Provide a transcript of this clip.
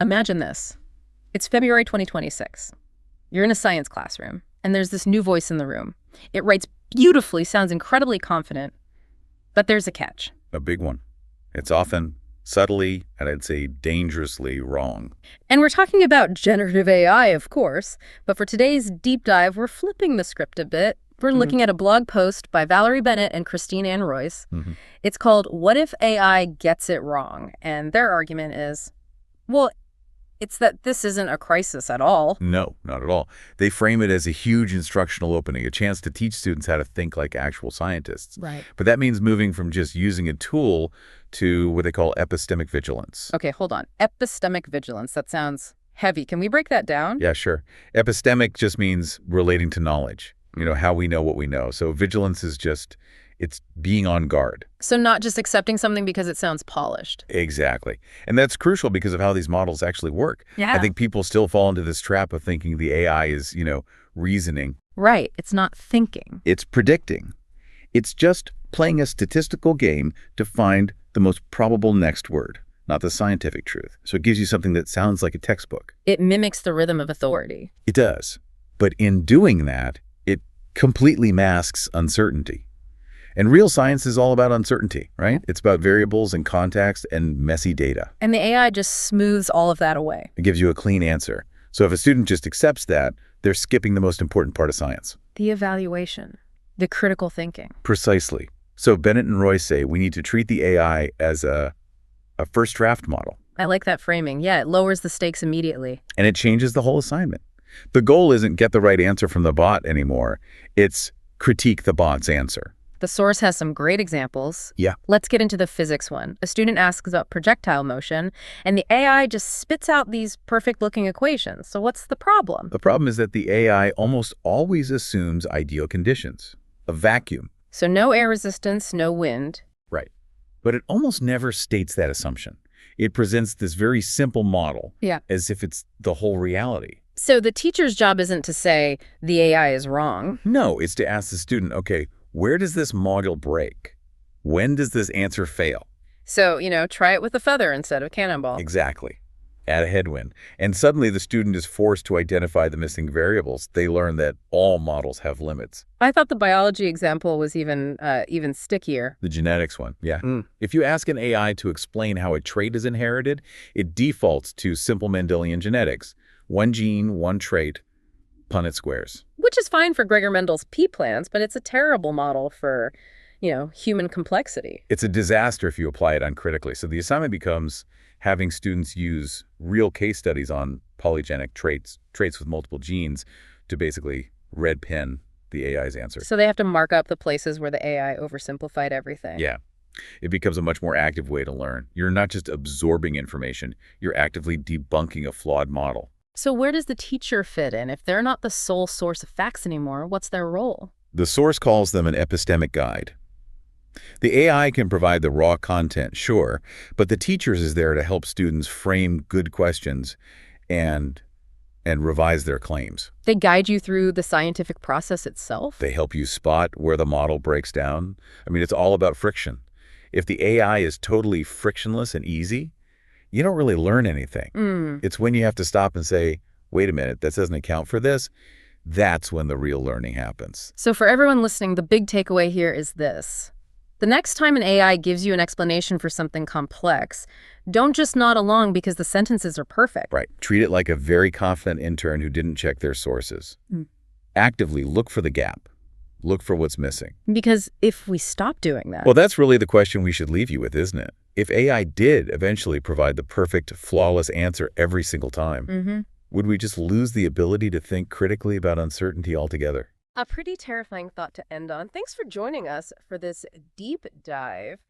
Imagine this. It's February 2026. You're in a science classroom, and there's this new voice in the room. It writes beautifully, sounds incredibly confident, but there's a catch. A big one. It's often subtly, and I'd say dangerously wrong. And we're talking about generative AI, of course, but for today's deep dive, we're flipping the script a bit. We're looking at a blog post by Valerie Bennett and Christine Ann Royce. It's called What If AI Gets It Wrong? And their argument is, well, it's that this isn't a crisis at all. No, not at all. They frame it as a huge instructional opening, a chance to teach students how to think like actual scientists. Right. But that means moving from just using a tool to what they call epistemic vigilance. Okay, hold on. Epistemic vigilance. That sounds heavy. Can we break that down? Yeah, sure. Epistemic just means relating to knowledge, how we know what we know. So vigilance is just, it's being on guard. So not just accepting something because it sounds polished. Exactly. And that's crucial because of how these models actually work. Yeah. I think people still fall into this trap of thinking the AI is, reasoning. Right. It's not thinking. It's predicting. It's just playing a statistical game to find the most probable next word, not the scientific truth. So it gives you something that sounds like a textbook. It mimics the rhythm of authority. It does. But in doing that, it completely masks uncertainty. And real science is all about uncertainty, right? It's about variables and context and messy data. And the AI just smooths all of that away. It gives you a clean answer. So if a student just accepts that, they're skipping the most important part of science. The evaluation, the critical thinking. Precisely. So Bennett and Royce say we need to treat the AI as a first draft model. I like that framing. Yeah, it lowers the stakes immediately. And it changes the whole assignment. The goal isn't get the right answer from the bot anymore. It's critique the bot's answer. The source has some great examples. Yeah. Let's get into the physics one. A student asks about projectile motion, and the AI just spits out these perfect-looking equations. So what's the problem? The problem is that the AI almost always assumes ideal conditions, a vacuum. So no air resistance, no wind. Right. But it almost never states that assumption. It presents this very simple model as if it's the whole reality. So the teacher's job isn't to say the AI is wrong. No, it's to ask the student, okay, where does this model break? When does this answer fail? So, try it with a feather instead of cannonball. Exactly. Add a headwind. And suddenly the student is forced to identify the missing variables. They learn that all models have limits. I thought the biology example was even stickier. The genetics one, yeah. If you ask an AI to explain how a trait is inherited, it defaults to simple Mendelian genetics. One gene, one trait, Punnett squares. Which is fine for Gregor Mendel's pea plants, but it's a terrible model for, human complexity. It's a disaster if you apply it uncritically. So the assignment becomes having students use real case studies on polygenic traits with multiple genes to basically red pen the AI's answer. So they have to mark up the places where the AI oversimplified everything. Yeah. It becomes a much more active way to learn. You're not just absorbing information, you're actively debunking a flawed model. So where does the teacher fit in? If they're not the sole source of facts anymore, what's their role? The source calls them an epistemic guide. The AI can provide the raw content, sure, but the teachers is there to help students frame good questions and revise their claims. They guide you through the scientific process itself? They help you spot where the model breaks down. I mean, it's all about friction. If the AI is totally frictionless and easy, you don't really learn anything. It's when you have to stop and say, wait a minute, that doesn't account for this. That's when the real learning happens. So for everyone listening, the big takeaway here is this. The next time an AI gives you an explanation for something complex, don't just nod along because the sentences are perfect. Right. Treat it like a very confident intern who didn't check their sources. Actively look for the gap. Look for what's missing. Because if we stop doing that... Well, that's really the question we should leave you with, isn't it? If AI did eventually provide the perfect, flawless answer every single time, would we just lose the ability to think critically about uncertainty altogether? A pretty terrifying thought to end on. Thanks for joining us for this deep dive.